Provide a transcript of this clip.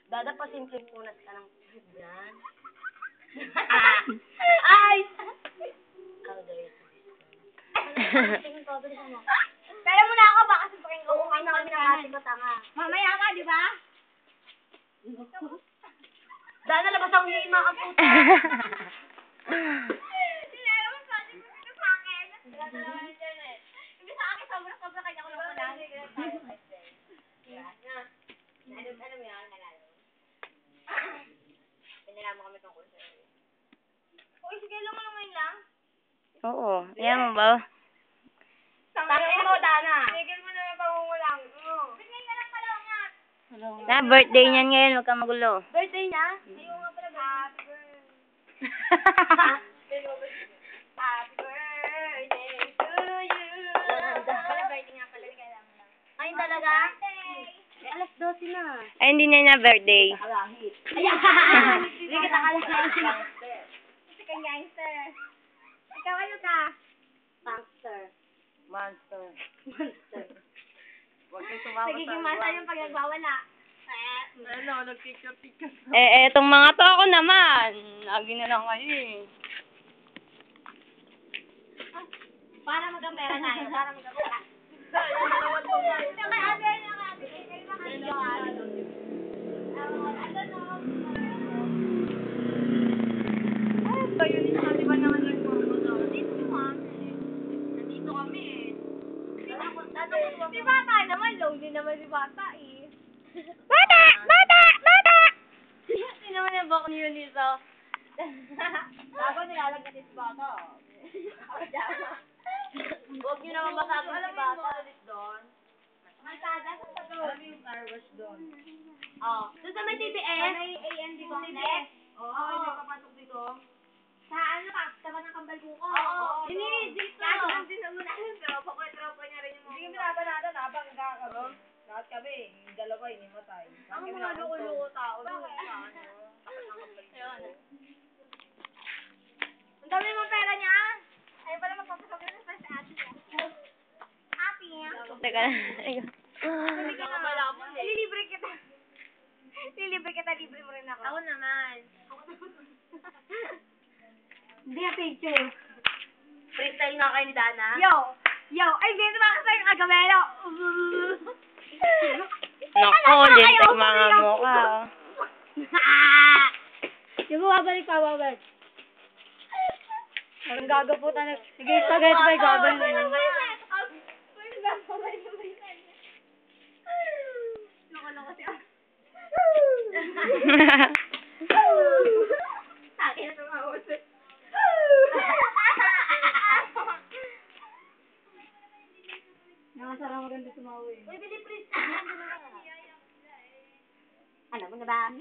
Dada pa simple punat ka ng yan. Ay! How dare you? Tingin ko, bilisan mo. Kaya mo na ako, baka sabihin ko. Oo, na kami nakati ko, tanga. Mamaya ka, di ba? Dada, labas ang hima ka puta. Sinara mo sa akin, ito sa akin. Hindi sa akin, sobra-sobra kanya ko lang ko lang. Ano mo yan? Pinirama kami tungkol sa'yo. Uy, sige lang mo naman lang. Oo. Ayan mo ba? Tangin mo, Dana. Tigil mo na yung pangungulang. Bigay ka lang pala nga. Na, birthday niyan ngayon. Huwag kang magulo. Birthday niya? Ayaw nga pala happy birthday. Happy birthday to you. Pala birthday nga pala, kailangan mo lang. Ay, talaga? Eh, alas 12 na. Ay, hindi niya na birthday. Kalahit. Ayan! Hindi kita kalahit. Ito kang gangster. Ikaw ano ka? Monster. Monster. Monster. Huwag kayo sumama Nagiging masa yung pag nagwawala. Ano, nagpicture-picture. Etong mga to ako naman. Lagi na lang kayo eh. Para magkampera tayo. Para magkampera. Si Bata naman, lonely naman si Bata eh. Bata! Bata! Bata! Hindi naman yung bok niyo nito. Dapat nilalagyan si Bata. Huwag niyo naman masabi si Bata. Doon. Malkada sa doon. Alam mo yung car wash doon. Oh. Doon sa may TBS. May AND complex. Oo, hindi papasok dito. Sa ano ka? Taban ng kambal buko. Oo. Hindi, dito. Kasi ang dinauna yung tropa niya rin yung mga. Hindi kami nabanatan habang kami. Lahat kami, yung dalawa inimatay. Ang mga loko-loko tao. Ang dami mong pera niya. Ayaw pala magpapasok na sa ate niya. Ate niya. Teka lang. Lilibre kita. Lilibre kita, libre mo rin ako. Ako naman. Hindi a picture. Freestyle nga kayo ni Dana. Yo! Yo! Ay, dito ba kasi yung agamero? Nako, lintik mga mukha. Yung babalik pa, babalik. Ang gagaputan na. Sige, sagay pa yung gagawin. Loko-loko siya. Akin na tumawag. Nakasarang maganda tumawa eh. Uy, Billy, please. Alam mo na ba?